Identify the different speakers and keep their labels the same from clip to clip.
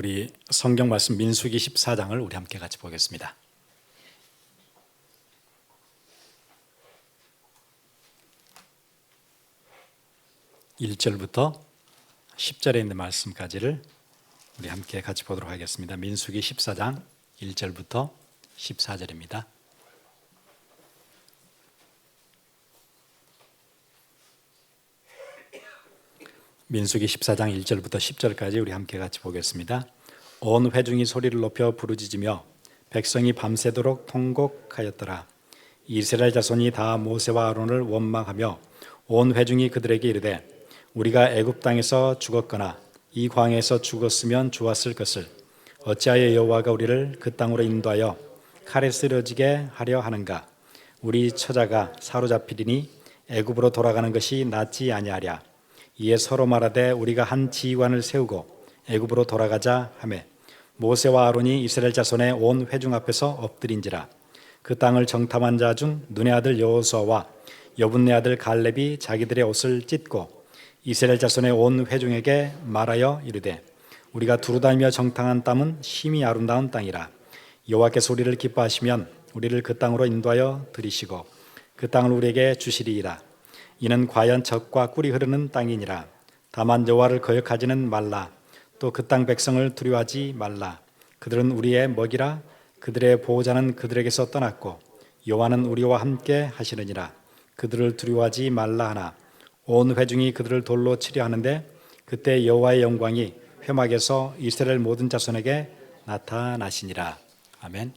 Speaker 1: 우리 성경 말씀 민수기 14장을 우리 함께 같이 보겠습니다. (1절부터) (10절에) 있는 말씀까지를 우리 함께 같이 보도록 하겠습니다. 민수기 14장 1절부터 14절입니다. 민수기 14장 1절부터 10절까지 우리 함께 같이 보겠습니다. 온 회중이 소리를 높여 부르짖으며 백성이 밤새도록 통곡하였더라. 이스라엘 자손이 다 모세와 아론을 원망하며 온 회중이 그들에게 이르되 우리가 애굽 땅에서 죽었거나 이 광야에서 죽었으면 좋았을 것을 어찌하여 여호와가 우리를 그 땅으로 인도하여 칼에 쓰러지게 하려 하는가? 우리 처자가 사로잡히리니 애굽으로 돌아가는 것이 낫지 아니하랴. 이에 서로 말하되 우리가 한 지휘관을 세우고 애굽으로 돌아가자 하매 모세와 아론이 이스라엘 자손의 온 회중 앞에서 엎드린지라. 그 땅을 정탐한 자 중 눈의 아들 여호수아와 여분네 아들 갈렙이 자기들의 옷을 찢고 이스라엘 자손의 온 회중에게 말하여 이르되 우리가 두루다니며 정탐한 땅은 심히 아름다운 땅이라. 여호와께서 우리를 기뻐하시면 우리를 그 땅으로 인도하여 들이시고 그 땅을 우리에게 주시리이다. 이는 과연 젖과 꿀이 흐르는 땅이니라. 다만 여호와를 거역하지는 말라. 또 그 땅 백성을 두려워하지 말라. 그들은 우리의 먹이라. 그들의 보호자는 그들에게서 떠났고 여호와는 우리와 함께 하시느니라. 그들을 두려워하지 말라 하나 온 회중이 그들을 돌로 치려 하는데 그때 여호와의 영광이 회막에서 이스라엘 모든 자손에게 나타나시니라. 아멘.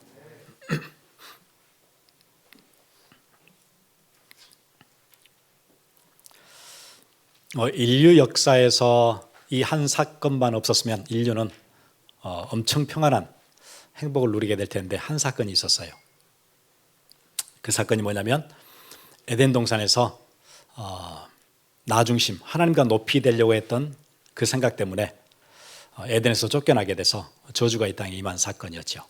Speaker 1: 인류 역사에서 이 한 사건만 없었으면 인류는 엄청 평안한 행복을 누리게 될 텐데 한 사건이 있었어요. 그 사건이 뭐냐면 에덴 동산에서 나 중심, 하나님과 높이 되려고 했던 그 생각 때문에 에덴에서 쫓겨나게 돼서 저주가 이 땅에 임한 사건이었죠.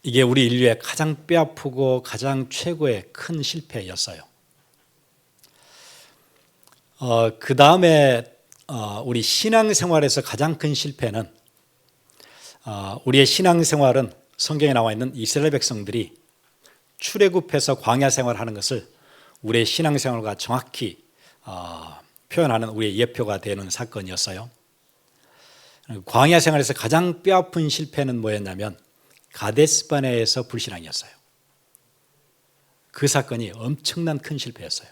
Speaker 1: 이게 우리 인류의 가장 뼈아프고 가장 최고의 큰 실패였어요. 그 다음에 우리 신앙생활에서 가장 큰 실패는 우리의 신앙생활은 성경에 나와 있는 이스라엘 백성들이 출애굽해서 광야 생활하는 것을 우리의 신앙생활과 정확히 표현하는 우리의 예표가 되는 사건이었어요. 광야 생활에서 가장 뼈아픈 실패는 뭐였냐면 가데스바네에서 불신앙이었어요. 그 사건이 엄청난 큰 실패였어요.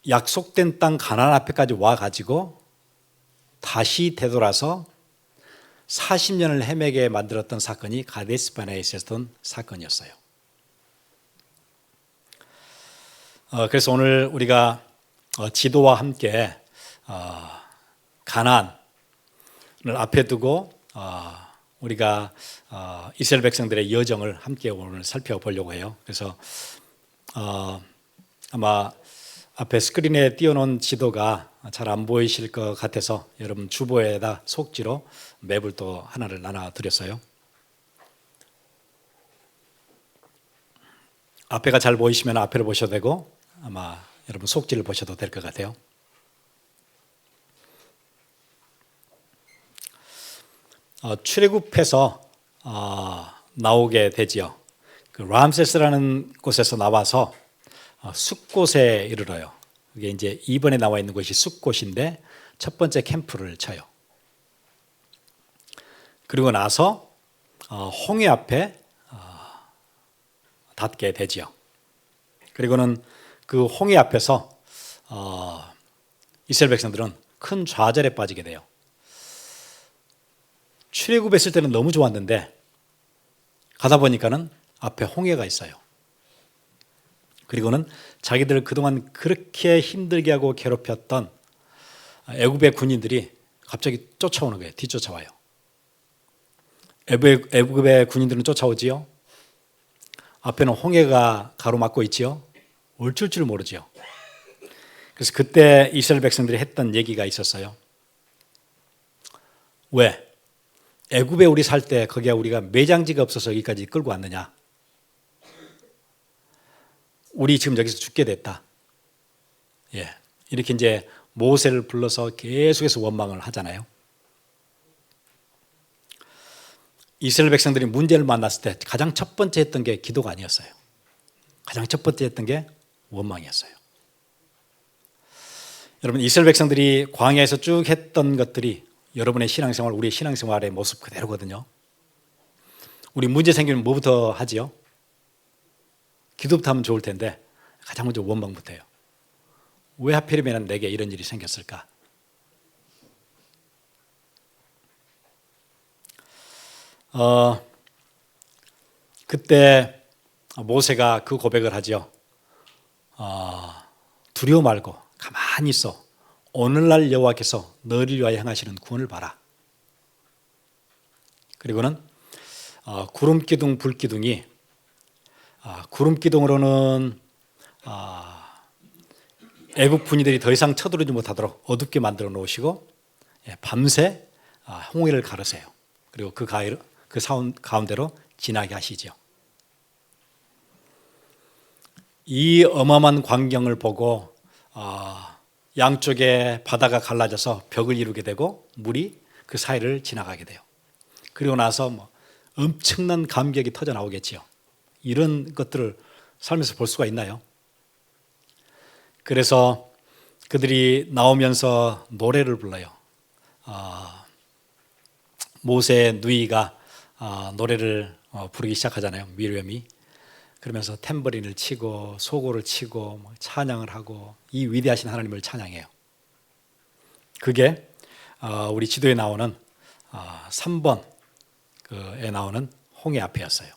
Speaker 1: 약속된 땅 가나안 앞에까지 와가지고 다시 되돌아서 40년을 헤매게 만들었던 사건이 가데스바네에 있었던 사건이었어요. 그래서 오늘 우리가 지도와 함께 가나안을 앞에 두고 우리가 이스라엘 백성들의 여정을 함께 오늘 살펴보려고 해요. 그래서 아마 앞에 스크린에 띄워놓은 지도가 잘 안 보이실 것 같아서 여러분 주보에다 속지로 맵을 또 하나를 나눠드렸어요. 앞에가 잘 보이시면 앞에를 보셔도 되고 아마 여러분 속지를 보셔도 될 것 같아요. 출애굽해서 나오게 되지요. 그 람세스라는 곳에서 나와서 숫곳에 이르러요. 이게 이제 2번에 나와 있는 곳이 숫곳인데 첫 번째 캠프를 쳐요. 그리고 나서 홍해 앞에 닿게 되지요. 그리고는 그 홍해 앞에서 이스라엘 백성들은 큰 좌절에 빠지게 돼요. 출애굽했을 때는 너무 좋았는데 가다 보니까는 앞에 홍해가 있어요. 그리고는 자기들을 그동안 그렇게 힘들게 하고 괴롭혔던 애굽의 군인들이 갑자기 쫓아오는 거예요. 뒤쫓아와요. 애굽의 군인들은 쫓아오지요. 앞에는 홍해가 가로막고 있지요. 어쩔 줄 모르지요. 그래서 그때 이스라엘 백성들이 했던 얘기가 있었어요. 왜? 애굽에 우리 살 때 거기에 우리가 매장지가 없어서 여기까지 끌고 왔느냐? 우리 지금 여기서 죽게 됐다. 예, 이렇게 이제 모세를 불러서 계속해서 원망을 하잖아요. 이스라엘 백성들이 문제를 만났을 때 가장 첫 번째 했던 게 기도가 아니었어요. 가장 첫 번째 했던 게 원망이었어요. 여러분, 이스라엘 백성들이 광야에서 쭉 했던 것들이 여러분의 신앙생활, 우리의 신앙생활의 모습 그대로거든요. 우리 문제 생기면 뭐부터 하지요? 기도부터 하면 좋을 텐데 가장 먼저 원망부터 해요. 왜 하필이면 내게 이런 일이 생겼을까? 그때 모세가 그 고백을 하죠. 두려워 말고 가만히 있어. 오늘날 여호와께서 너를 위하여 행하시는 구원을 봐라. 그리고는 구름기둥, 불기둥이 구름기둥으로는 애국 군인들이 더 이상 쳐들어오지 못하도록 어둡게 만들어 놓으시고 밤새 홍해를 가르세요. 그리고 그 가운데로 지나게 하시죠. 이 어마어마한 광경을 보고 양쪽에 바다가 갈라져서 벽을 이루게 되고 물이 그 사이를 지나가게 돼요. 그리고 나서 엄청난 감격이 터져 나오겠지요. 이런 것들을 살면서 볼 수가 있나요? 그래서 그들이 나오면서 노래를 불러요. 모세의 누이가 노래를 부르기 시작하잖아요. 미리엄이. 그러면서 탬버린을 치고 소고를 치고 찬양을 하고 이 위대하신 하나님을 찬양해요. 그게 우리 지도에 나오는 3번에 나오는 홍해 앞이었어요.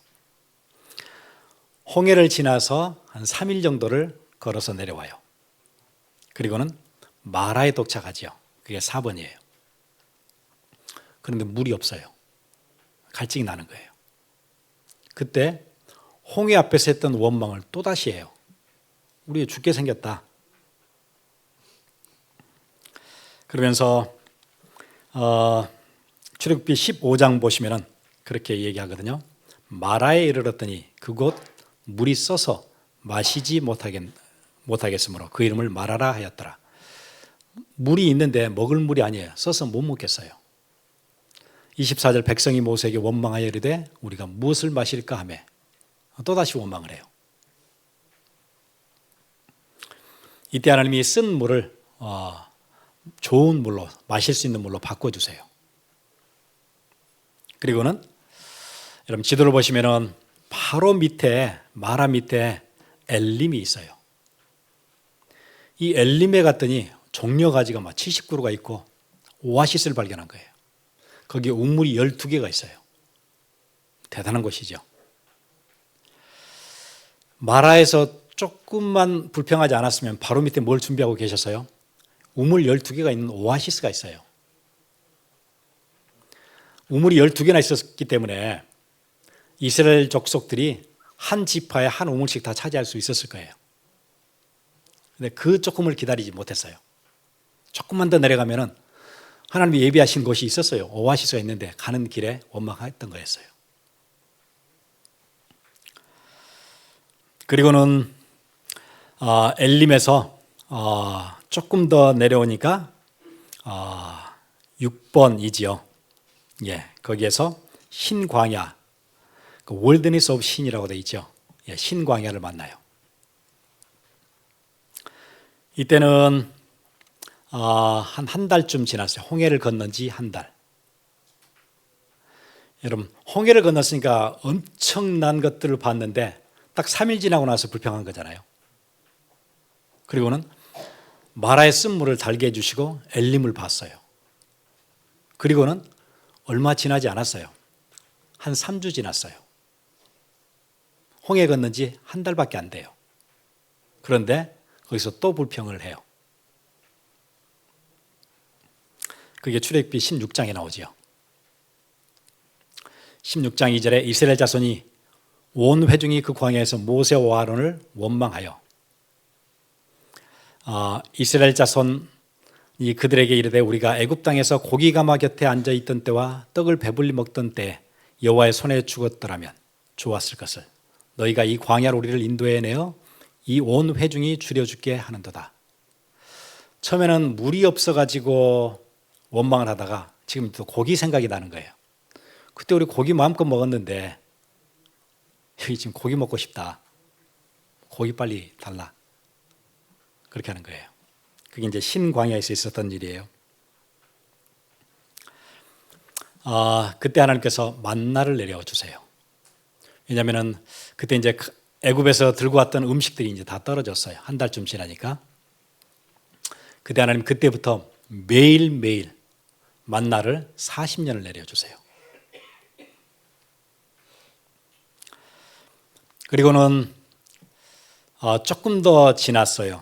Speaker 1: 홍해를 지나서 한 3일 정도를 걸어서 내려와요. 그리고는 마라에 도착하죠. 그게 4번이에요. 그런데 물이 없어요. 갈증이 나는 거예요. 그때 홍해 앞에서 했던 원망을 또다시 해요. 우리 죽게 생겼다. 그러면서 출애굽기 15장 보시면은 그렇게 얘기하거든요. 마라에 이르렀더니 그곳 물이 써서 마시지 못하겠으므로 그 이름을 마라라 하였더라. 물이 있는데 먹을 물이 아니에요. 써서 못 먹겠어요. 24절 백성이 모세에게 원망하여 이르되 우리가 무엇을 마실까 하며 또다시 원망을 해요. 이때 하나님이 쓴 물을 좋은 물로, 마실 수 있는 물로 바꿔주세요. 그리고는 여러분 지도를 보시면은 바로 밑에, 마라 밑에 엘림이 있어요. 이 엘림에 갔더니 종려가지가 막 70그루가 있고 오아시스를 발견한 거예요. 거기에 우물이 12개가 있어요. 대단한 곳이죠. 마라에서 조금만 불평하지 않았으면 바로 밑에 뭘 준비하고 계셨어요? 우물 12개가 있는 오아시스가 있어요. 우물이 12개나 있었기 때문에 이스라엘 족속들이 한 지파에 한 우물씩 다 차지할 수 있었을 거예요. 근데 그 조금을 기다리지 못했어요. 조금만 더 내려가면은 하나님이 예비하신 곳이 있었어요. 오아시스가 있는데 가는 길에 원망했던 거였어요. 그리고는 엘림에서 조금 더 내려오니까 6번이지요. 예, 거기에서 신광야, 그 월드니스 오브 신이라고 되어 있죠. 예, 신광야를 만나요. 이때는 한 달쯤 지났어요. 홍해를 건넌 지 한 달. 여러분, 홍해를 건넜으니까 엄청난 것들을 봤는데 딱 3일 지나고 나서 불평한 거잖아요. 그리고는 마라의 쓴물을 달게 해주시고 엘림을 봤어요. 그리고는 얼마 지나지 않았어요. 한 3주 지났어요. 홍해 건넌 지 한 달밖에 안 돼요. 그런데 거기서 또 불평을 해요. 그게 출애굽기 16장에 나오지요. 16장 2절에 이스라엘 자손이 온 회중이 그 광야에서 모세와 아론을 원망하여 이스라엘 자손이 그들에게 이르되 우리가 애굽 땅에서 고기 가마 곁에 앉아 있던 때와 떡을 배불리 먹던 때 여호와의 손에 죽었더라면 좋았을 것을 너희가 이 광야로 우리를 인도해 내어 이 온 회중이 줄여 죽게 하는도다. 처음에는 물이 없어가지고 원망을 하다가 지금 또 고기 생각이 나는 거예요. 그때 우리 고기 마음껏 먹었는데 여기 지금 고기 먹고 싶다. 고기 빨리 달라. 그렇게 하는 거예요. 그게 이제 신광야에서 있었던 일이에요. 그때 하나님께서 만나를 내려 주세요. 왜냐하면은 그때 이제 애굽에서 들고 왔던 음식들이 이제 다 떨어졌어요. 한 달쯤 지나니까. 그때 하나님 그때부터 매일매일 만나를 40년을 내려주세요. 그리고는 조금 더 지났어요.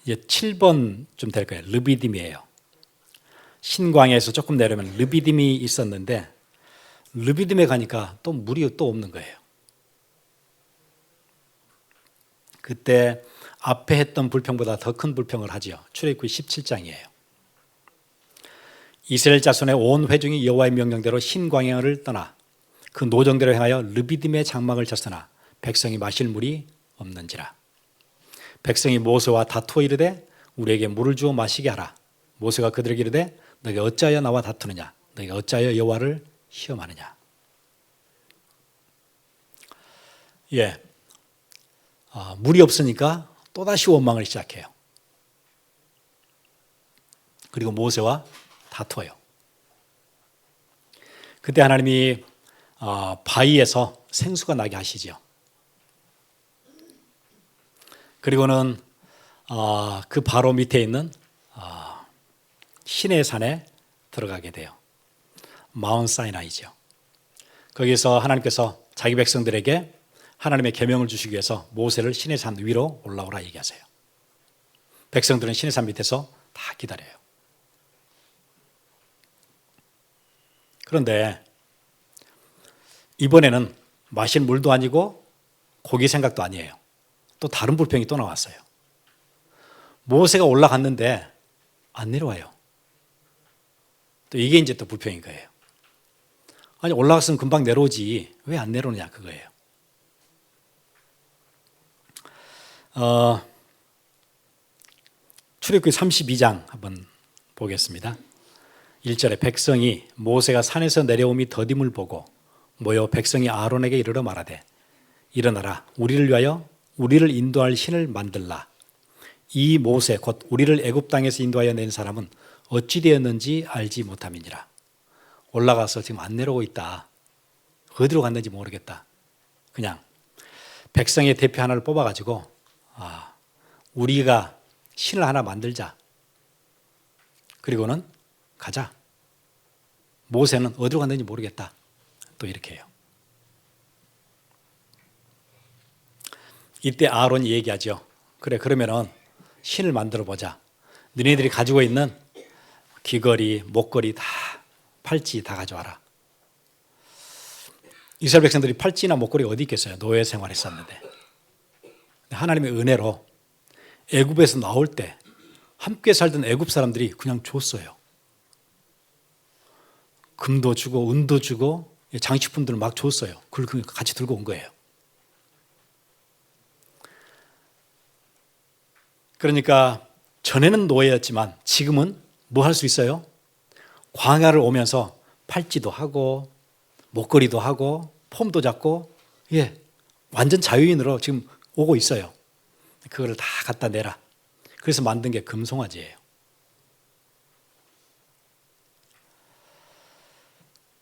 Speaker 1: 이제 7번쯤 될 거예요. 르비딤이에요. 신광야에서 조금 내려면 르비딤이 있었는데 르비딤에 가니까 또 물이 또 없는 거예요. 그때 앞에 했던 불평보다 더 큰 불평을 하지요. 출애굽기 17장이에요. 이스라엘 자손의 온 회중이 여호와의 명령대로 신광야를 떠나 그 노정대로 행하여 르비딤의 장막을 쳤으나 백성이 마실 물이 없는지라. 백성이 모세와 다투어 이르되 우리에게 물을 주어 마시게 하라. 모세가 그들에게 이르되 너희가 어찌하여 나와 다투느냐. 너희가 어찌하여 여호와를 시험하느냐. 물이 없으니까 또다시 원망을 시작해요. 그리고 모세와 다투어요. 그때 하나님이 바위에서 생수가 나게 하시죠. 그리고는 그 바로 밑에 있는 시내 산에 들어가게 돼요. 마운트 사이나이죠. 거기서 하나님께서 자기 백성들에게 하나님의 계명을 주시기 위해서 모세를 시내 산 위로 올라오라 얘기하세요. 백성들은 시내 산 밑에서 다 기다려요. 그런데 이번에는 마실 물도 아니고 고기 생각도 아니에요. 또 다른 불평이 또 나왔어요. 모세가 올라갔는데 안 내려와요. 또 이게 이제 또 불평인 거예요. 아니 올라갔으면 금방 내려오지 왜 안 내려오냐 그거예요. 출애굽기 32장 한번 보겠습니다. 1절에 백성이 모세가 산에서 내려옴이 더딤을 보고 모여 백성이 아론에게 이르러 말하되 일어나라 우리를 위하여 우리를 인도할 신을 만들라. 이 모세 곧 우리를 애굽 땅에서 인도하여 낸 사람은 어찌 되었는지 알지 못함이니라. 올라가서 지금 안 내려오고 있다. 어디로 갔는지 모르겠다. 그냥 백성의 대표 하나를 뽑아가지고 우리가 신을 하나 만들자. 그리고는 가자. 모세는 어디로 갔는지 모르겠다. 또 이렇게 해요. 이때 아론이 얘기하죠. 그래 그러면은 신을 만들어 보자. 너희들이 가지고 있는 귀걸이, 목걸이 다 팔찌 다 가져와라. 이스라엘 백성들이 팔찌나 목걸이가 어디 있겠어요. 노예 생활했었는데. 하나님의 은혜로 애굽에서 나올 때 함께 살던 애굽 사람들이 그냥 줬어요. 금도 주고 은도 주고 장식품들을 막 줬어요. 그걸 같이 들고 온 거예요. 그러니까 전에는 노예였지만 지금은 뭐 할 수 있어요? 광야를 오면서 팔찌도 하고 목걸이도 하고 폼도 잡고 완전 자유인으로 지금 오고 있어요. 그거를 다 갖다 내라. 그래서 만든 게 금송아지예요.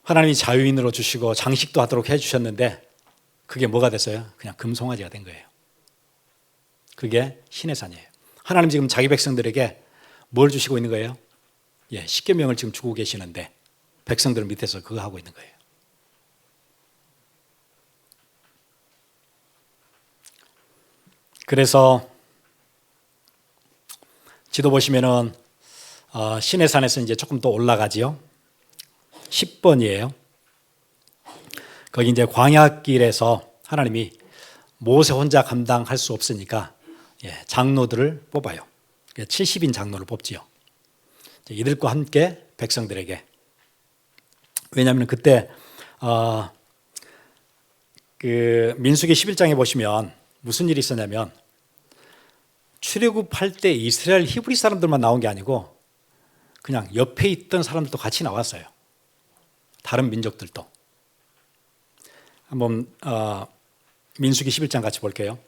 Speaker 1: 하나님이 자유인으로 주시고 장식도 하도록 해주셨는데 그게 뭐가 됐어요? 그냥 금송아지가 된 거예요. 그게 신의 산이에요. 하나님 지금 자기 백성들에게 뭘 주시고 있는 거예요? 십계명을 지금 주고 계시는데 백성들 밑에서 그거 하고 있는 거예요. 그래서 지도 보시면은 신의 산에서 이제 조금 더 올라가지요. 10번이에요. 거기 이제 광야길에서 하나님이 모세 혼자 감당할 수 없으니까 장로들을 뽑아요. 70인 장로를 뽑지요. 이들과 함께 백성들에게. 왜냐하면 그때 그 민수기 11장에 보시면 무슨 일이 있었냐면 출애굽할 때 이스라엘 히브리 사람들만 나온 게 아니고 그냥 옆에 있던 사람들도 같이 나왔어요. 다른 민족들도. 한번 민수기 11장 같이 볼게요.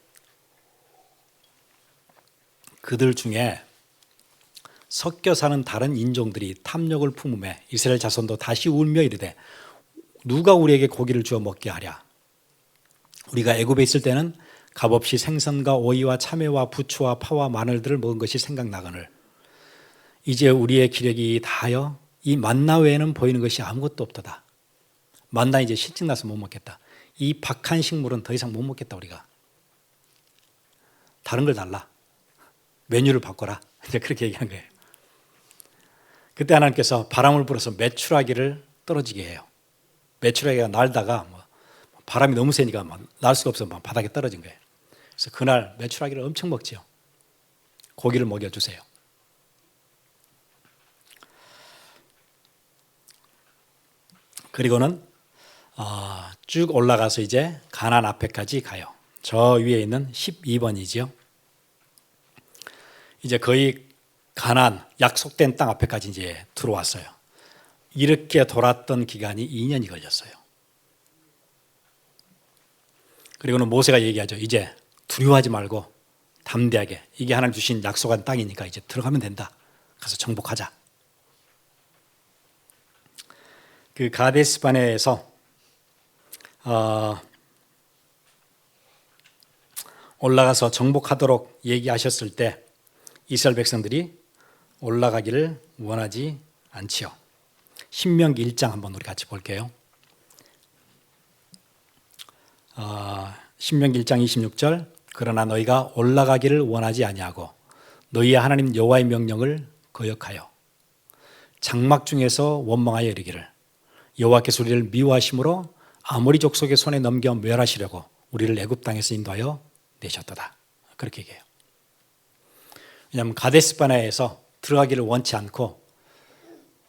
Speaker 1: 그들 중에 섞여 사는 다른 인종들이 탐욕을 품음에 이스라엘 자손도 다시 울며 이르되 누가 우리에게 고기를 주어 먹게 하랴. 우리가 애굽에 있을 때는 값없이 생선과 오이와 참외와 부추와 파와 마늘들을 먹은 것이 생각나거늘 이제 우리의 기력이 다하여 이 만나 외에는 보이는 것이 아무것도 없도다. 만나 이제 실증나서 못 먹겠다. 이 박한 식물은 더 이상 못 먹겠다 우리가. 다른 걸 달라. 메뉴를 바꿔라. 이제 그렇게 얘기한 거예요. 그때 하나님께서 바람을 불어서 메추라기를 떨어지게 해요. 메추라기가 날다가 바람이 너무 세니까 날 수가 없어서 바닥에 떨어진 거예요. 그래서 그날 메추라기를 엄청 먹지요. 고기를 먹여주세요. 그리고는 쭉 올라가서 이제 가나안 앞에까지 가요. 저 위에 있는 12번이지요. 이제 거의 가나안 약속된 땅 앞에까지 이제 들어왔어요. 이렇게 돌았던 기간이 2년이 걸렸어요. 그리고는 모세가 얘기하죠. 이제 두려워하지 말고 담대하게 이게 하나님 주신 약속한 땅이니까 이제 들어가면 된다. 가서 정복하자. 그 가데스 바네에서 올라가서 정복하도록 얘기하셨을 때 이스라엘 백성들이 올라가기를 원하지 않지요. 신명기 1장 한번 우리 같이 볼게요. 신명기 1장 26절 그러나 너희가 올라가기를 원하지 아니하고 너희의 하나님 여호와의 명령을 거역하여 장막 중에서 원망하여 이르기를 여호와께서 우리를 미워하심으로 아모리 족속의 손에 넘겨 멸하시려고 우리를 애굽 땅에서 인도하여 내셨도다. 그렇게 얘기해요. 왜냐하면 가데스 바네에서 들어가기를 원치 않고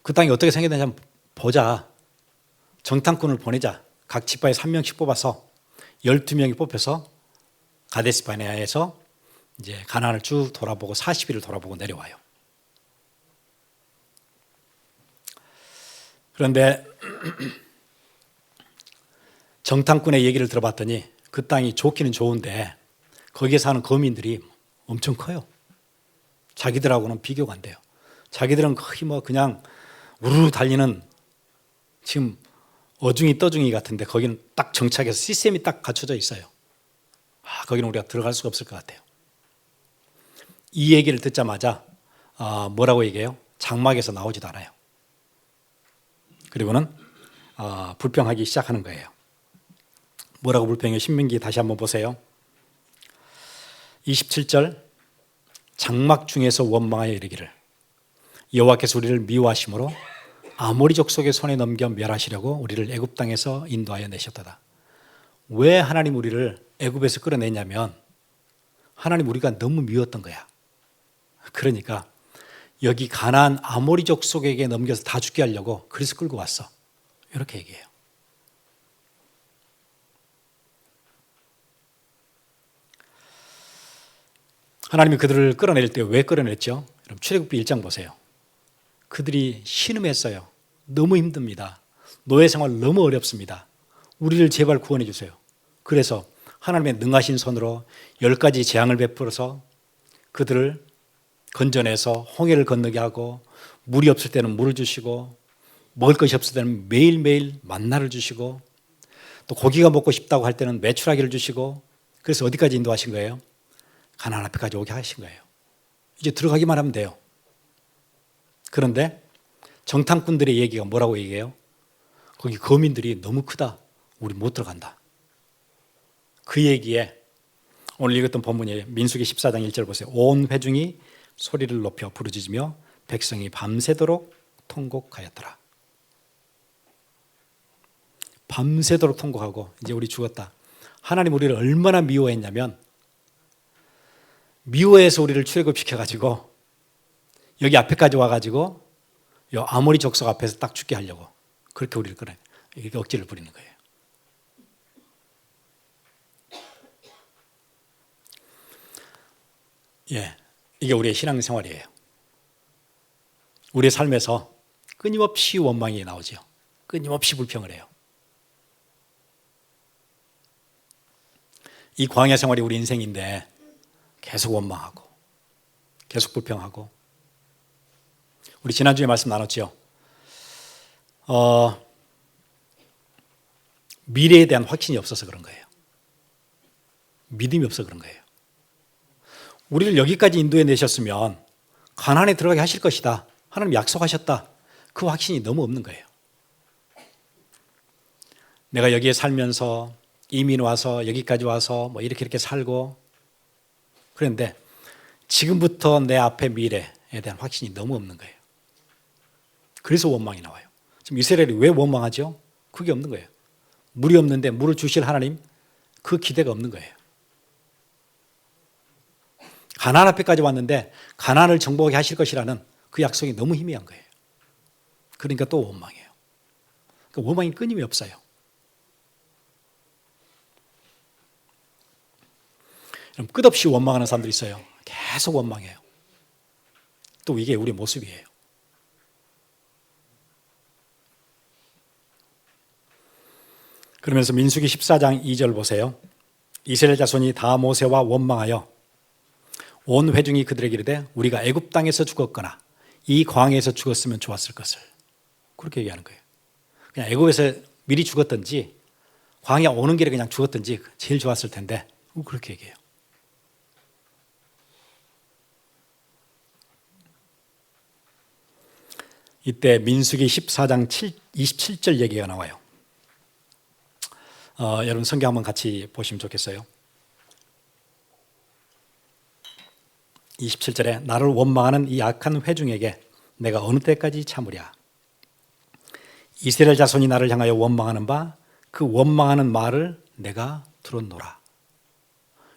Speaker 1: 그 땅이 어떻게 생겼는지 한번 보자. 정탐꾼을 보내자. 각 지파에 3명씩 뽑아서 12명이 뽑혀서 가데스 바네아에서 이제 가나안을 쭉 돌아보고 40일을 돌아보고 내려와요. 그런데 정탐꾼의 얘기를 들어봤더니 그 땅이 좋기는 좋은데 거기에 사는 거민들이 엄청 커요. 자기들하고는 비교가 안 돼요. 자기들은 거의 그냥 우르르 달리는 지금 어중이 떠중이 같은데 거기는 딱 정착해서 시스템이 딱 갖춰져 있어요. 거기는 우리가 들어갈 수가 없을 것 같아요. 이 얘기를 듣자마자 뭐라고 얘기해요? 장막에서 나오지도 않아요. 그리고는 불평하기 시작하는 거예요. 뭐라고 불평해요? 신명기 다시 한번 보세요. 27절 장막 중에서 원망하여 이르기를 여호와께서 우리를 미워하심으로 아모리 족속의 손에 넘겨 멸하시려고 우리를 애굽 땅에서 인도하여 내셨다. 왜 하나님 우리를 애굽에서 끌어내냐면 하나님 우리가 너무 미웠던 거야. 그러니까 여기 가나안 아모리 족속에게 넘겨서 다 죽게 하려고 그래서 끌고 왔어. 이렇게 얘기해요. 하나님이 그들을 끌어낼 때 왜 끌어냈죠? 여러분 출애굽기 1장 보세요. 그들이 신음했어요. 너무 힘듭니다. 노예 생활 너무 어렵습니다. 우리를 제발 구원해 주세요. 그래서 하나님의 능하신 손으로 10가지 재앙을 베풀어서 그들을 건져내서 홍해를 건너게 하고 물이 없을 때는 물을 주시고 먹을 것이 없을 때는 매일매일 만나를 주시고 또 고기가 먹고 싶다고 할 때는 메추라기를 주시고 그래서 어디까지 인도하신 거예요? 가나안 앞에까지 오게 하신 거예요. 이제 들어가기만 하면 돼요. 그런데 정탐꾼들의 얘기가 뭐라고 얘기해요? 거기 거민들이 너무 크다. 우리 못 들어간다. 그 얘기에 오늘 읽었던 본문이에요. 민수기 14장 1절 보세요. 온 회중이 소리를 높여 부르짖으며 백성이 밤새도록 통곡하였더라. 밤새도록 통곡하고 이제 우리 죽었다. 하나님 우리를 얼마나 미워했냐면 미워해서 우리를 출애굽시켜가지고 여기 앞에까지 와가지고 요 아모리 족속 앞에서 딱 죽게 하려고 그렇게 우리를 끌어요. 이렇게 억지를 부리는 거예요. 예, 이게 우리의 신앙생활이에요. 우리의 삶에서 끊임없이 원망이 나오죠. 끊임없이 불평을 해요. 이 광야 생활이 우리 인생인데 계속 원망하고 계속 불평하고. 우리 지난주에 말씀 나눴죠. 미래에 대한 확신이 없어서 그런 거예요. 믿음이 없어서 그런 거예요. 우리를 여기까지 인도해 내셨으면 가나안에 들어가게 하실 것이다. 하나님 약속하셨다. 그 확신이 너무 없는 거예요. 내가 여기에 살면서 이민 와서 여기까지 와서 뭐 이렇게 살고 그런데 지금부터 내 앞의 미래에 대한 확신이 너무 없는 거예요. 그래서 원망이 나와요. 지금 이스라엘이 왜 원망하죠? 그게 없는 거예요. 물이 없는데 물을 주실 하나님, 그 기대가 없는 거예요. 가나안 앞에까지 왔는데 가나안을 정복하게 하실 것이라는 그 약속이 너무 희미한 거예요. 그러니까 또 원망해요. 그러니까 원망이 끊임이 없어요. 끝없이 원망하는 사람들이 있어요. 계속 원망해요. 또 이게 우리 모습이에요. 그러면서 민수기 14장 2절 보세요. 이스라엘 자손이 다 모세와 원망하여 온 회중이 그들에게 이르되 우리가 애굽 땅에서 죽었거나 이 광야에서 죽었으면 좋았을 것을. 그렇게 얘기하는 거예요. 그냥 애굽에서 미리 죽었든지 광야 오는 길에 그냥 죽었든지 제일 좋았을 텐데 그렇게 얘기해요. 이때 민수기 14장 27절 얘기가 나와요. 여러분 성경 한번 같이 보시면 좋겠어요. 27절에 나를 원망하는 이 악한 회중에게 내가 어느 때까지 참으랴. 이스라엘 자손이 나를 향하여 원망하는 바 그 원망하는 말을 내가 들었노라.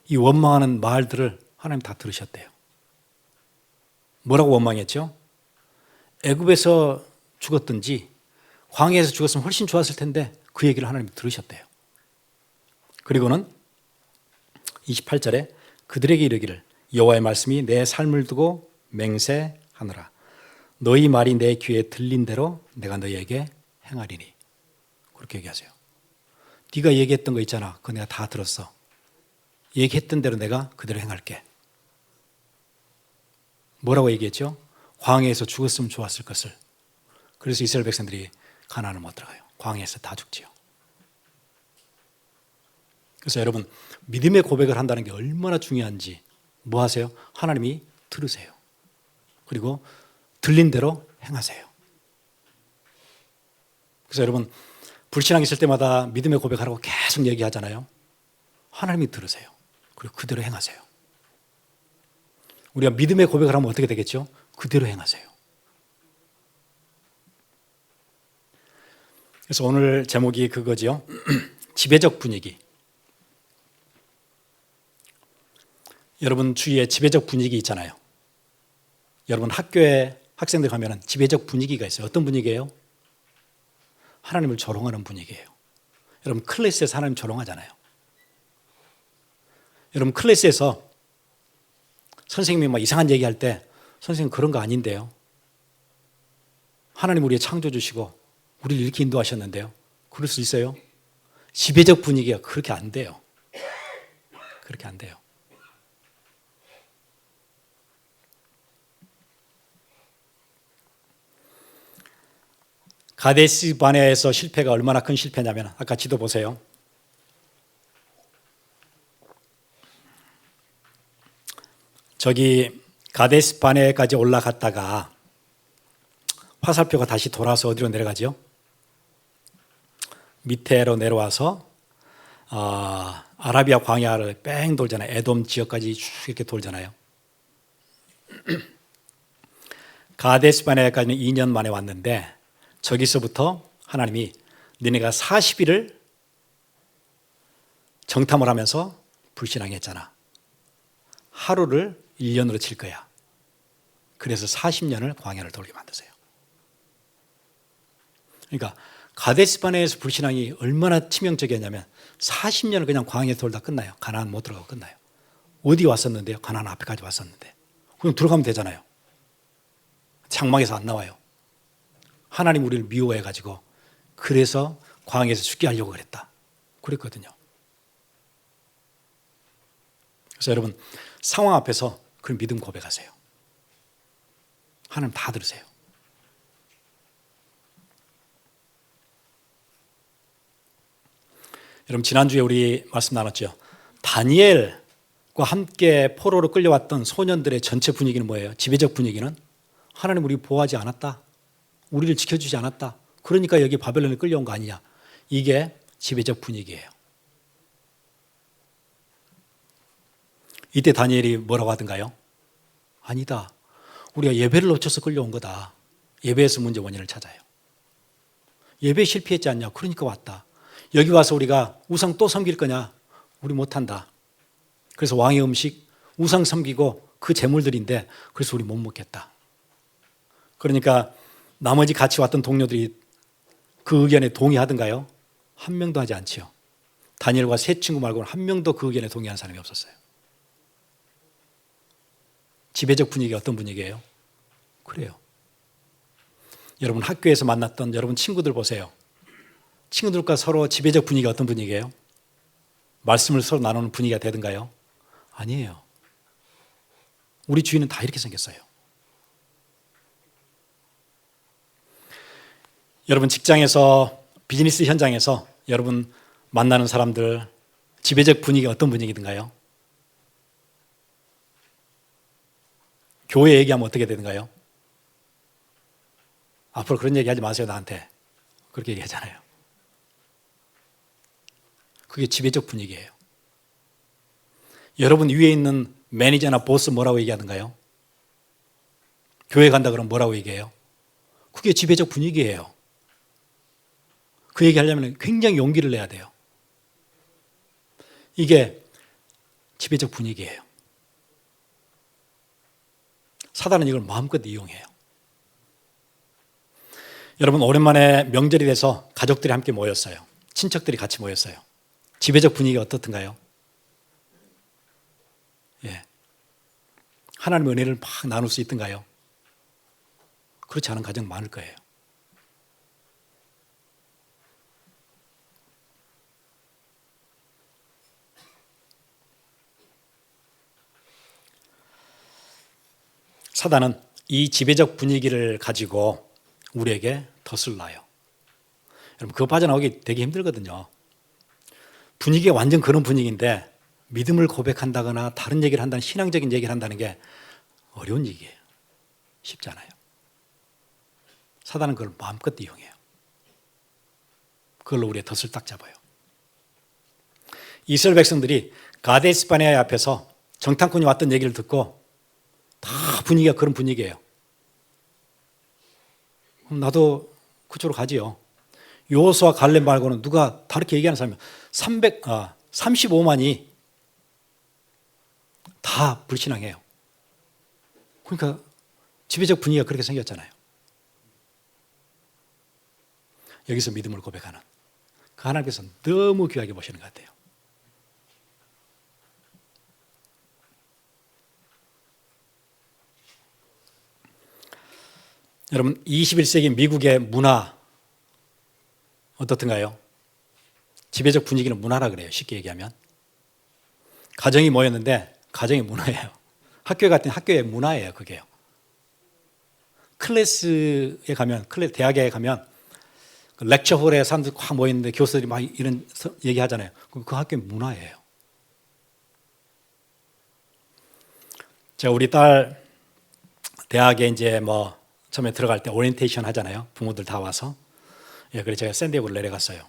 Speaker 1: 이 원망하는 말들을 하나님 다 들으셨대요. 뭐라고 원망했죠? 애굽에서 죽었든지 광야에서 죽었으면 훨씬 좋았을 텐데 그 얘기를 하나님 들으셨대요. 그리고는 28절에 그들에게 이르기를 여호와의 말씀이 내 삶을 두고 맹세하노라. 너희 말이 내 귀에 들린 대로 내가 너희에게 행하리니. 그렇게 얘기하세요. 네가 얘기했던 거 있잖아. 그거 내가 다 들었어. 얘기했던 대로 내가 그대로 행할게. 뭐라고 얘기했죠? 광야에서 죽었으면 좋았을 것을. 그래서 이스라엘 백성들이 가나안을 못 들어가요. 광야에서 다 죽지요. 그래서 여러분 믿음의 고백을 한다는 게 얼마나 중요한지 뭐 하세요? 하나님이 들으세요. 그리고 들린 대로 행하세요. 그래서 여러분 불신앙 있을 때마다 믿음의 고백하라고 계속 얘기하잖아요. 하나님이 들으세요. 그리고 그대로 행하세요. 우리가 믿음의 고백을 하면 어떻게 되겠죠? 그대로 행하세요. 그래서 오늘 제목이 그거지요. 지배적 분위기. 여러분 주위에 지배적 분위기 있잖아요. 여러분 학교에 학생들 가면 지배적 분위기가 있어요. 어떤 분위기예요? 하나님을 조롱하는 분위기예요. 여러분 클래스에서 하나님 조롱하잖아요. 여러분 클래스에서 선생님이 막 이상한 얘기할 때 선생님 그런 거 아닌데요. 하나님 우리의 창조주시고 우리를 이렇게 인도하셨는데요. 그럴 수 있어요? 지배적 분위기가 그렇게 안 돼요. 그렇게 안 돼요. 가데스 바네아에서 실패가 얼마나 큰 실패냐면 아까 지도 보세요. 저기 가데스 바네아까지 올라갔다가 화살표가 다시 돌아서 어디로 내려가죠? 밑에로 내려와서 아라비아 광야를 뺑 돌잖아요. 에돔 지역까지 쭉 이렇게 돌잖아요. 가데스 바네아까지는 2년 만에 왔는데 저기서부터 하나님이 너네가 40일을 정탐을 하면서 불신앙했잖아. 하루를 1년으로 칠 거야. 그래서 40년을 광야를 돌게 만드세요. 그러니까 가데스바네에서 불신앙이 얼마나 치명적이었냐면 40년을 그냥 광야에 돌다 끝나요. 가나안 못 들어가고 끝나요. 어디 왔었는데요? 가나안 앞에까지 왔었는데. 그럼 들어가면 되잖아요. 장막에서 안 나와요. 하나님 우리를 미워해가지고 그래서 광야에서 죽게 하려고 그랬다. 그랬거든요. 그래서 여러분 상황 앞에서 그런 믿음 고백하세요. 하나님 다 들으세요. 여러분 지난주에 우리 말씀 나눴죠. 다니엘과 함께 포로로 끌려왔던 소년들의 전체 분위기는 뭐예요? 지배적 분위기는 하나님 우리 보호하지 않았다. 우리를 지켜주지 않았다. 그러니까 여기 바벨론에 끌려온 거 아니냐. 이게 지배적 분위기예요. 이때 다니엘이 뭐라고 하던가요? 아니다. 우리가 예배를 놓쳐서 끌려온 거다. 예배에서 문제 원인을 찾아요. 예배에 실패했지 않냐. 그러니까 왔다. 여기 와서 우리가 우상 또 섬길 거냐. 우리 못한다. 그래서 왕의 음식 우상 섬기고 그 재물들인데 그래서 우리 못 먹겠다. 그러니까 나머지 같이 왔던 동료들이 그 의견에 동의하던가요? 한 명도 하지 않지요. 다니엘과 세 친구 말고는 한 명도 그 의견에 동의하는 사람이 없었어요. 지배적 분위기가 어떤 분위기예요? 그래요. 여러분 학교에서 만났던 여러분 친구들 보세요. 친구들과 서로 지배적 분위기가 어떤 분위기예요? 말씀을 서로 나누는 분위기가 되던가요? 아니에요. 우리 주위는 다 이렇게 생겼어요. 여러분 직장에서 비즈니스 현장에서 여러분 만나는 사람들 지배적 분위기가 어떤 분위기든가요? 교회 얘기하면 어떻게 되는가요? 앞으로 그런 얘기 하지 마세요 나한테. 그렇게 얘기하잖아요. 그게 지배적 분위기예요. 여러분 위에 있는 매니저나 보스 뭐라고 얘기하던가요? 교회 간다 그러면 뭐라고 얘기해요? 그게 지배적 분위기예요. 그 얘기하려면 굉장히 용기를 내야 돼요. 이게 지배적 분위기예요. 사단은 이걸 마음껏 이용해요. 여러분 오랜만에 명절이 돼서 가족들이 함께 모였어요. 친척들이 같이 모였어요. 지배적 분위기가 어떻던가요? 예. 하나님의 은혜를 막 나눌 수 있던가요? 그렇지 않은 가정 많을 거예요. 사단은 이 지배적 분위기를 가지고 우리에게 덫을 놔요. 여러분 그거 빠져나오기 되게 힘들거든요. 분위기가 완전 그런 분위기인데 믿음을 고백한다거나 다른 얘기를 한다는 신앙적인 얘기를 한다는 게 어려운 얘기예요. 쉽지 않아요. 사단은 그걸 마음껏 이용해요. 그걸로 우리의 덫을 딱 잡아요. 이스라엘 백성들이 가데스 바네아 앞에서 정탐꾼이 왔던 얘기를 듣고 다 분위기가 그런 분위기예요. 그럼 나도 그쪽으로 가지요. 여호수아 갈렙 말고는 누가 다르게 얘기하는 사람이 35만이 다 불신앙해요. 그러니까 지배적 분위기가 그렇게 생겼잖아요. 여기서 믿음을 고백하는 그 하나님께서 너무 귀하게 보시는 것 같아요. 여러분 21세기 미국의 문화 어떻던가요? 지배적 분위기는 문화라 그래요. 쉽게 얘기하면 가정이 모였는데 가정이 문화예요. 학교에 갔더니 학교의 문화예요. 그게요. 클래스에 가면 대학에 가면 렉처홀에 사람들이 확 모였는데 교수들이 막 이런 얘기하잖아요. 그 학교의 문화예요. 제가 우리 딸 대학에 이제 뭐 처음에 들어갈 때 오리엔테이션 하잖아요. 부모들 다 와서. 예, 그래서 제가 샌디에고를 내려갔어요.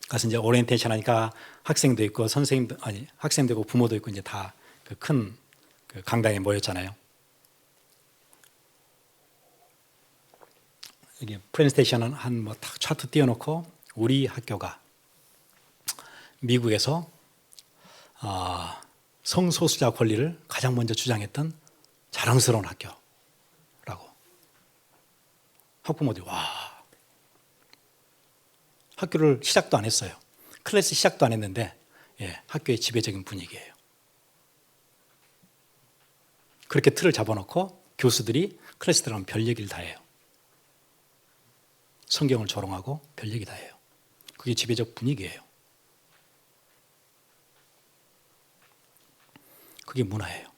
Speaker 1: 가서 이제 오리엔테이션 하니까 학생도 있고 선생님도 학생도 있고 부모도 있고 이제 다 그 큰 그 강당에 모였잖아요. 이게 프레젠테이션은 한 뭐 딱 차트 띄워놓고 우리 학교가 미국에서 성소수자 권리를 가장 먼저 주장했던 자랑스러운 학교라고. 학부모들이 와. 학교를 시작도 안 했어요. 클래스 시작도 안 했는데 학교의 지배적인 분위기예요. 그렇게 틀을 잡아놓고 교수들이 클래스 들어가면 별 얘기를 다 해요. 성경을 조롱하고 별 얘기 다 해요. 그게 지배적 분위기예요. 그게 문화예요.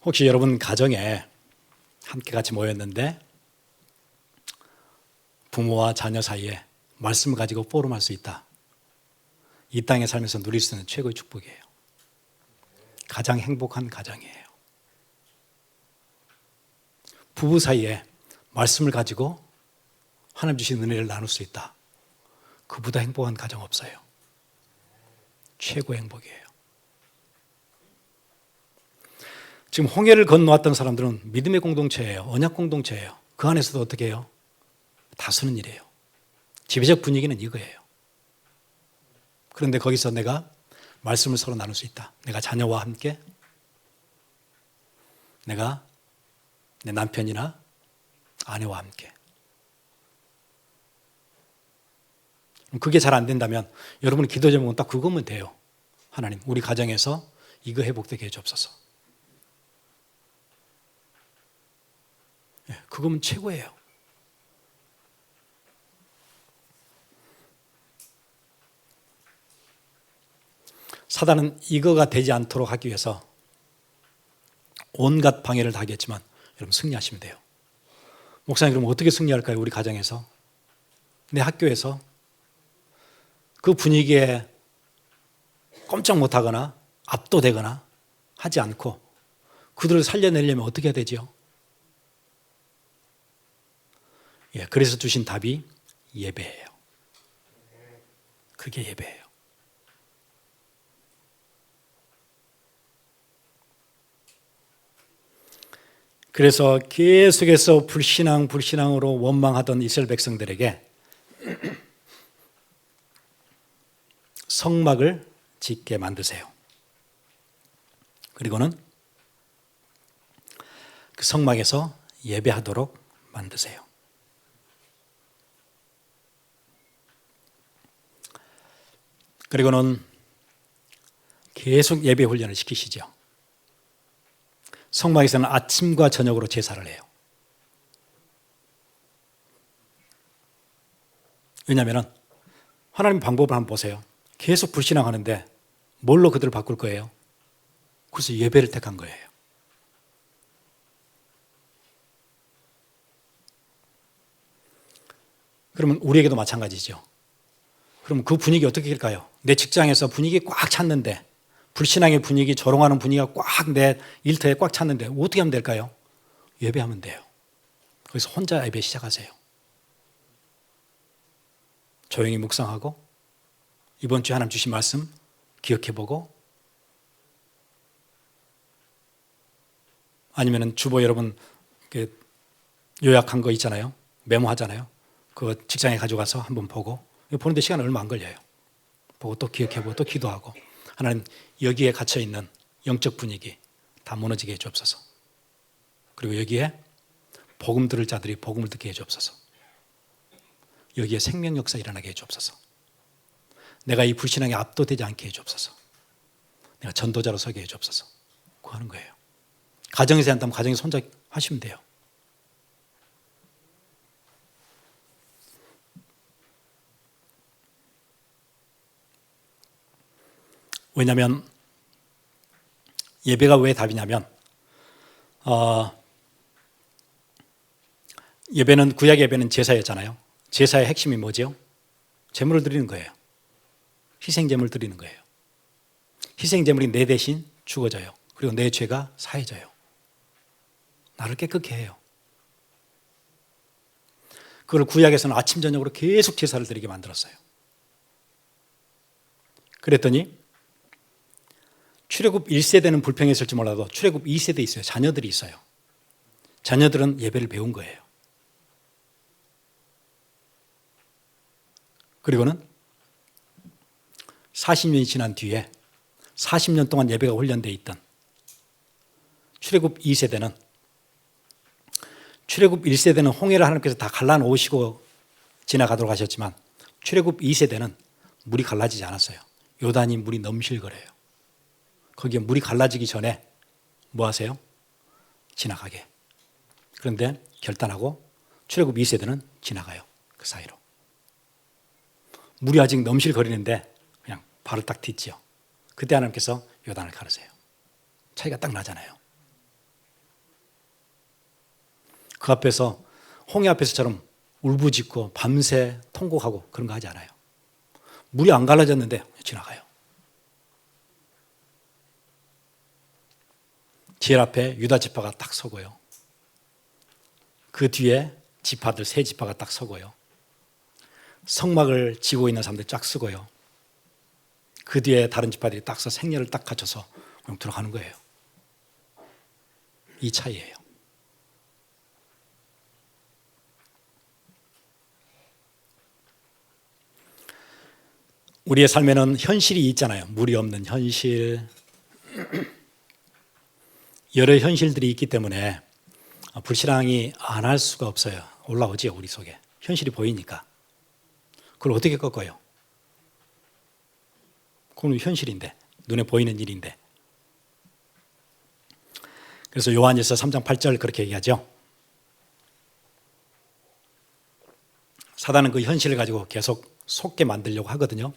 Speaker 1: 혹시 여러분 가정에 함께 같이 모였는데 부모와 자녀 사이에 말씀을 가지고 포럼할 수 있다. 이 땅에 살면서 누릴 수 있는 최고의 축복이에요. 가장 행복한 가정이에요. 부부 사이에 말씀을 가지고 하나님 주신 은혜를 나눌 수 있다. 그보다 행복한 가정 없어요. 최고의 행복이에요. 지금 홍해를 건너왔던 사람들은 믿음의 공동체예요. 언약 공동체예요. 그 안에서도 어떻게 해요? 다스는 일이에요. 지배적 분위기는 이거예요. 그런데 거기서 내가 말씀을 서로 나눌 수 있다. 내가 자녀와 함께, 내가 내 남편이나 아내와 함께. 그게 잘 안 된다면 여러분이 기도 제목은 딱 그거면 돼요. 하나님, 우리 가정에서 이거 회복되게 해주옵소서. 그거면 최고예요. 사단은 이거가 되지 않도록 하기 위해서 온갖 방해를 다 하겠지만 여러분 승리하시면 돼요. 목사님, 그럼 어떻게 승리할까요? 우리 가정에서, 내 학교에서 그 분위기에 꼼짝 못하거나 압도되거나 하지 않고 그들을 살려내려면 어떻게 해야 되죠? 그래서 주신 답이 예배예요. 그게 예배예요. 그래서 계속해서 불신앙으로 원망하던 이스라엘 백성들에게 성막을 짓게 만드세요. 그리고는 그 성막에서 예배하도록 만드세요. 그리고는 계속 예배 훈련을 시키시죠. 성막에서는 아침과 저녁으로 제사를 해요. 왜냐하면 하나님 방법을 한번 보세요. 계속 불신앙하는데 뭘로 그들을 바꿀 거예요? 그래서 예배를 택한 거예요. 그러면 우리에게도 마찬가지죠. 그럼 그 분위기 어떻게 될까요? 내 직장에서 분위기 꽉 찼는데, 불신앙의 분위기, 조롱하는 분위기가 꽉 내 일터에 꽉 찼는데 어떻게 하면 될까요? 예배하면 돼요. 거기서 혼자 예배 시작하세요. 조용히 묵상하고 이번 주에 하나님 주신 말씀 기억해보고, 아니면 주보 여러분 요약한 거 있잖아요. 메모하잖아요. 그거 직장에 가져가서 한번 보고, 보는데 시간 얼마 안 걸려요. 보고 또 기억해보고 또 기도하고, 하나님 여기에 갇혀있는 영적 분위기 다 무너지게 해주옵소서. 그리고 여기에 복음 들을 자들이 복음을 듣게 해주옵소서. 여기에 생명 역사 일어나게 해주옵소서. 내가 이 불신앙에 압도되지 않게 해주옵소서. 내가 전도자로 서게 해주옵소서. 그거 하는 거예요. 가정에서 한다면 가정에서 혼자 하시면 돼요. 왜냐하면 예배가 왜 답이냐면, 예배는, 구약 예배는 제사였잖아요. 제사의 핵심이 뭐죠? 제물을 드리는 거예요. 희생제물 드리는 거예요. 희생제물이 내 대신 죽어져요. 그리고 내 죄가 사해져요. 나를 깨끗게 해요. 그걸 구약에서는 아침 저녁으로 계속 제사를 드리게 만들었어요. 그랬더니 출애굽 1세대는 불평했을지 몰라도 출애굽 2세대 있어요. 자녀들이 있어요. 자녀들은 예배를 배운 거예요. 그리고는 40년이 지난 뒤에 40년 동안 예배가 훈련되어 있던 출애굽 2세대는 출애굽 1세대는 홍해를 하나님께서 다 갈라놓으시고 지나가도록 하셨지만 출애굽 2세대는 물이 갈라지지 않았어요. 요단이 물이 넘실거려요. 거기에 물이 갈라지기 전에 뭐 하세요? 지나가게. 그런데 결단하고 출애굽 2세대는 지나가요. 그 사이로. 물이 아직 넘실거리는데 그냥 발을 딱 딛지요. 그때 하나님께서 요단을 가르세요. 차이가 딱 나잖아요. 그 앞에서 홍해 앞에서처럼 울부짖고 밤새 통곡하고 그런 거 하지 않아요. 물이 안 갈라졌는데 지나가요. 제일 앞에 유다 지파가 딱 서고요. 그 뒤에 지파들 세 지파가 딱 서고요. 성막을 지고 있는 사람들이 쫙 서고요. 그 뒤에 다른 지파들이 딱 서 생렬을 딱 갖춰서 그냥 들어가는 거예요. 이 차이예요. 우리의 삶에는 현실이 있잖아요. 물이 없는 현실, 여러 현실들이 있기 때문에 불신앙이 안 할 수가 없어요. 올라오지요, 우리 속에. 현실이 보이니까. 그걸 어떻게 꺾어요? 그건 현실인데, 눈에 보이는 일인데. 그래서 요한일서 3장 8절 그렇게 얘기하죠. 사단은 그 현실을 가지고 계속 속게 만들려고 하거든요.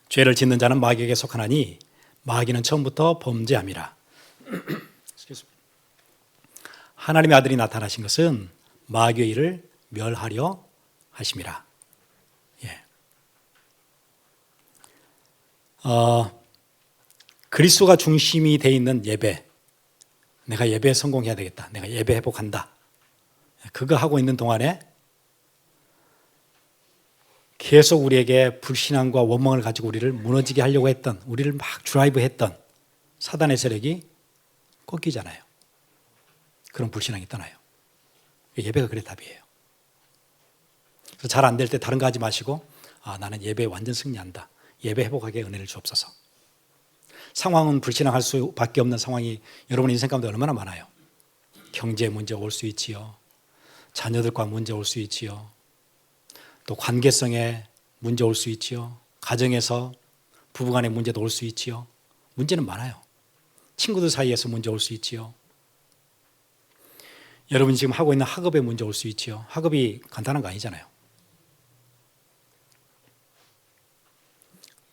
Speaker 1: 죄를 짓는 자는 마귀에게 속하나니 마귀는 처음부터 범죄함이라. 하나님의 아들이 나타나신 것은 마귀의 일을 멸하려 하심이라. 예. 그리스도가 중심이 돼 있는 예배, 내가 예배에 성공해야 되겠다, 내가 예배 회복한다, 그거 하고 있는 동안에 계속 우리에게 불신앙과 원망을 가지고 우리를 무너지게 하려고 했던, 우리를 막 드라이브했던 사단의 세력이 꺾이잖아요. 그런 불신앙이 떠나요. 예배가 그래 답이에요. 그래서 잘 안 될 때 다른 거 하지 마시고, 나는 예배에 완전 승리한다, 예배 회복하게 은혜를 주옵소서. 상황은 불신앙할 수밖에 없는 상황이 여러분 인생 가운데 얼마나 많아요. 경제 문제 올 수 있지요. 자녀들과 문제 올 수 있지요. 또 관계성에 문제 올 수 있지요. 가정에서 부부간의 문제도 올 수 있지요. 문제는 많아요. 친구들 사이에서 문제 올 수 있지요. 여러분이 지금 하고 있는 학업에 문제 올 수 있지요. 학업이 간단한 거 아니잖아요.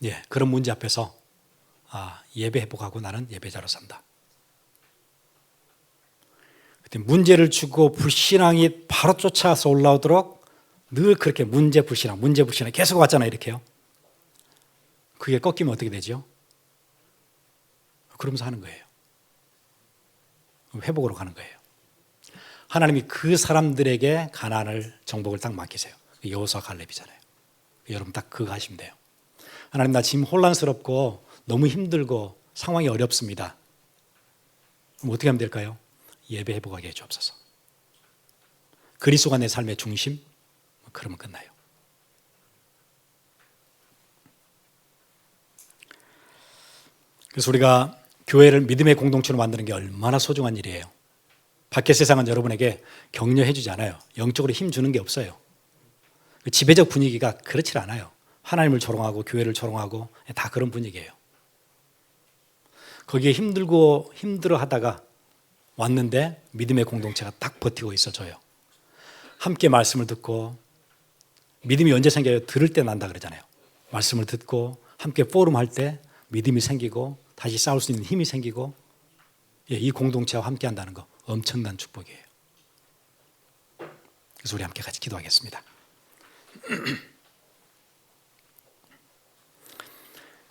Speaker 1: 예, 그런 문제 앞에서 예배 회복하고 나는 예배자로 산다. 그때 문제를 주고 불신앙이 바로 쫓아서 올라오도록 늘 그렇게 문제 불신앙 계속 왔잖아요. 이렇게요. 그게 꺾이면 어떻게 되죠? 그러면서 하는 거예요. 회복으로 가는 거예요. 하나님이 그 사람들에게 가나안을 정복을 딱 맡기세요. 여호수아 갈렙이잖아요. 여러분 딱 그거 하시면 돼요. 하나님, 나 지금 혼란스럽고 너무 힘들고 상황이 어렵습니다. 그럼 어떻게 하면 될까요? 예배 회복하게 해주옵소서. 그리스도가 내 삶의 중심? 그러면 끝나요. 그래서 우리가 교회를 믿음의 공동체로 만드는 게 얼마나 소중한 일이에요. 밖의 세상은 여러분에게 격려해 주지 않아요. 영적으로 힘 주는 게 없어요. 지배적 분위기가 그렇지 않아요. 하나님을 조롱하고 교회를 조롱하고 다 그런 분위기예요. 거기에 힘들고 힘들어 하다가 왔는데 믿음의 공동체가 딱 버티고 있어줘요. 함께 말씀을 듣고, 믿음이 언제 생겨요? 들을 때 난다 그러잖아요. 말씀을 듣고 함께 포럼 할 때 믿음이 생기고 다시 싸울 수 있는 힘이 생기고, 이 공동체와 함께 한다는 거 엄청난 축복이에요. 그래서 우리 함께 같이 기도하겠습니다.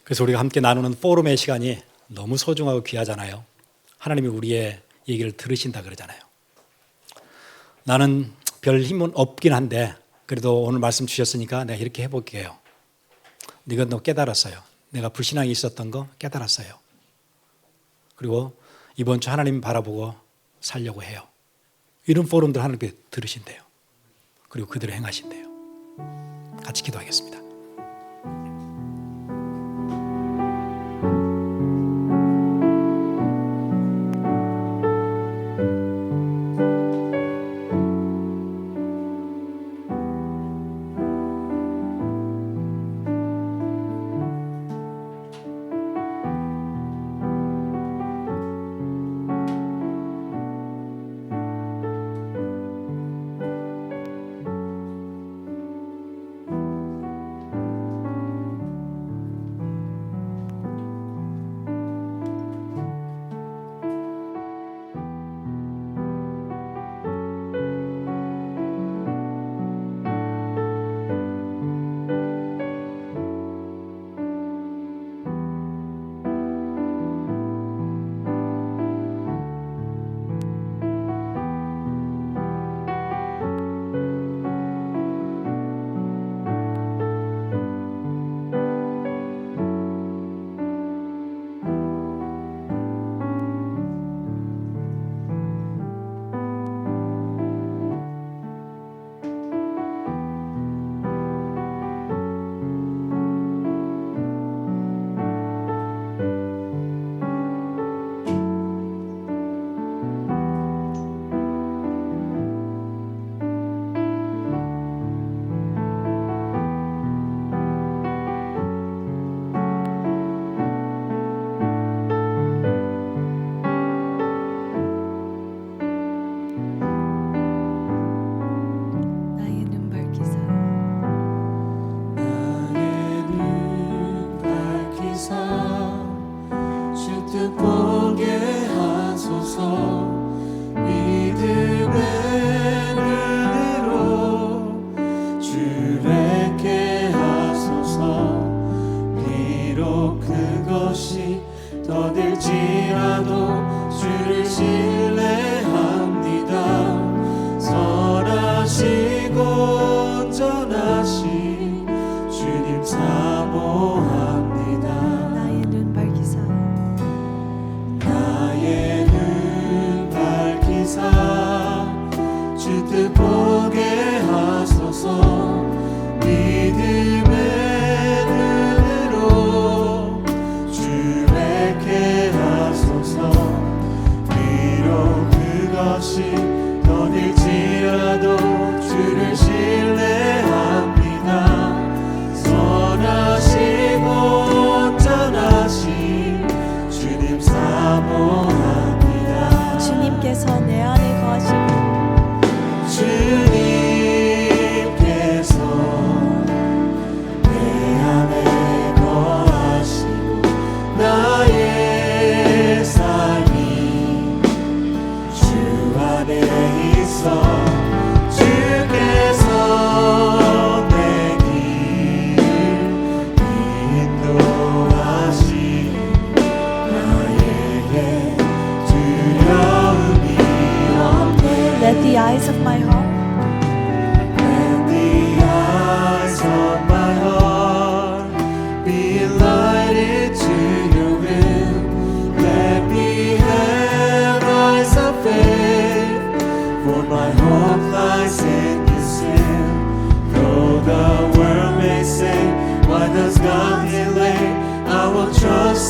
Speaker 1: 그래서 우리가 함께 나누는 포럼의 시간이 너무 소중하고 귀하잖아요. 하나님이 우리의 얘기를 들으신다 그러잖아요. 나는 별 힘은 없긴 한데 그래도 오늘 말씀 주셨으니까 내가 이렇게 해볼게요. 이건 너 깨달았어요. 내가 불신앙이 있었던 거 깨달았어요. 그리고 이번 주 하나님 바라보고 살려고 해요. 이런 포럼들 하나님께 들으신대요. 그리고 그대로 행하신대요. 같이 기도하겠습니다.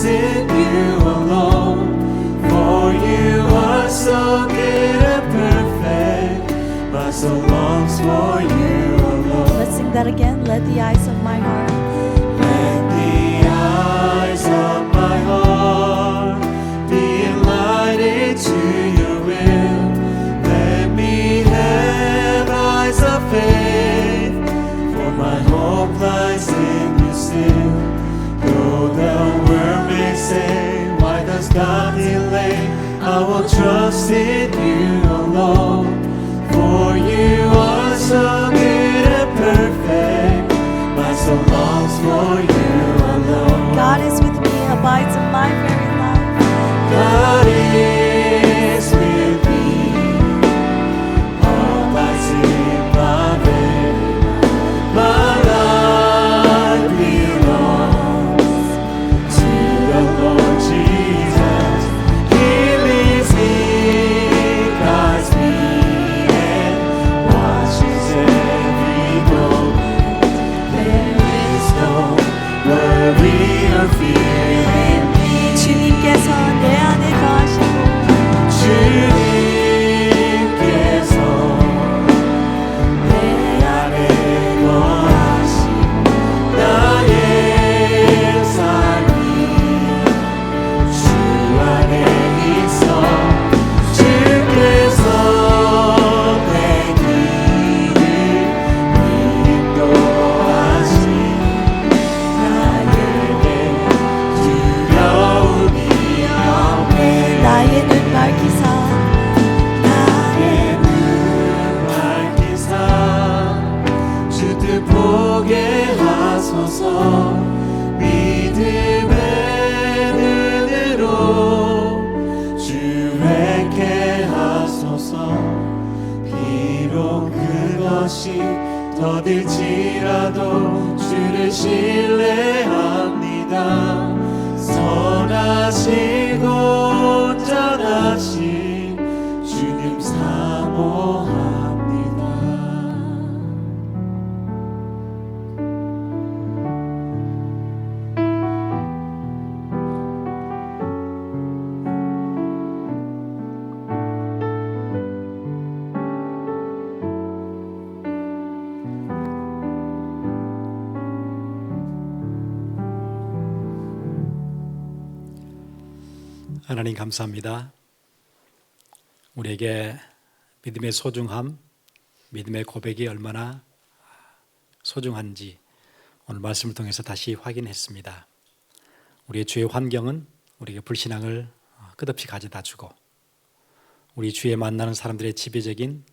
Speaker 2: in you alone. For you are so good and perfect. My soul longs for you alone.
Speaker 3: Let's sing that again. Let the eyes of my heart.
Speaker 2: Let the eyes of my heart be enlightened to your will. Let me have eyes of faith, for my hope lies in you still. Though the world may say, why does God delay? I will trust in you alone. For you are so good and perfect. My soul longs for you alone.
Speaker 3: God is with me, abides in my very life.
Speaker 2: God is with me, abides in my very life. My life belongs to the Lord Jesus. He leads me, guides me, and watches every moment. There is no worry or fear in me.
Speaker 3: 주님께서 내 안에 거하시고
Speaker 2: 주님께서 내 안에 거하시고 나의 삶이 주 안에 있어. 주께서 내 길을 인도하시니 나에게 두려움이 없네.
Speaker 3: 나의 눈 밝히사
Speaker 2: 나의 눈 밝히사 주뜻 보게 하소서. 믿음의 눈으로 주 뵙게 하소서. 비록 그것이 더딜지라도 주를 신뢰합니다. 선하시고 온전하신 주님 사모합니다.
Speaker 1: 하나님 감사합니다. 우리에게 믿음의 소중함, 믿음의 고백이 얼마나 소중한지 오늘 말씀을 통해서 다시 확인했습니다. 우리의 주의 환경은 우리에게 불신앙을 끝없이 가져다 주고, 우리 주에 만나는 사람들의 지배적인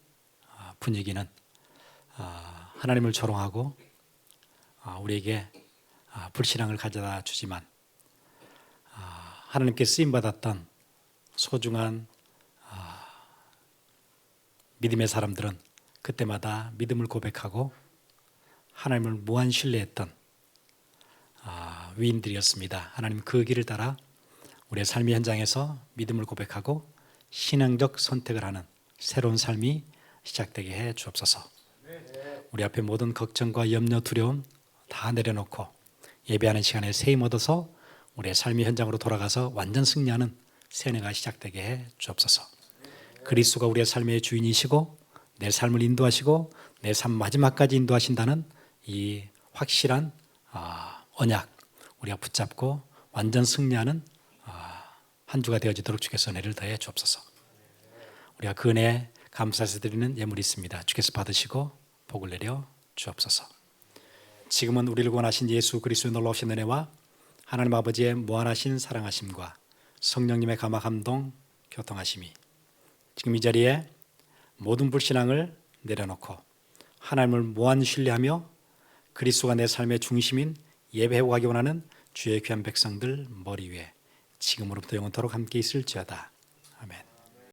Speaker 1: 분위기는 하나님을 조롱하고 우리에게 불신앙을 가져다 주지만, 하나님께 쓰임받았던 소중한 믿음의 사람들은 그때마다 믿음을 고백하고 하나님을 무한 신뢰했던 위인들이었습니다. 하나님 그 길을 따라 우리의 삶의 현장에서 믿음을 고백하고 신앙적 선택을 하는 새로운 삶이 시작되게 해 주옵소서. 우리 앞에 모든 걱정과 염려, 두려움 다 내려놓고 예배하는 시간에 새 힘 얻어서 우리의 삶의 현장으로 돌아가서 완전 승리하는 새 해가 시작되게 해 주옵소서. 그리스도가 우리의 삶의 주인이시고 내 삶을 인도하시고 내 삶 마지막까지 인도하신다는 이 확실한 언약 우리가 붙잡고 완전 승리하는 한 주가 되어지도록 주께서 은혜를 더해 주옵소서. 우리가 그 은혜에 감사해서 드리는 예물이 있습니다. 주께서 받으시고 복을 내려 주옵소서. 지금은 우리를 구원하신 예수 그리스도의 놀라우신 은혜와 하나님 아버지의 무한하신 사랑하심과 성령님의 감화 감동 교통하심이 지금 이 자리에 모든 불신앙을 내려놓고 하나님을 무한 신뢰하며 그리스도가 내 삶의 중심인 예배하고 가기 원하는 주의 귀한 백성들 머리 위에 지금으로부터 영원토록 함께 있을지어다.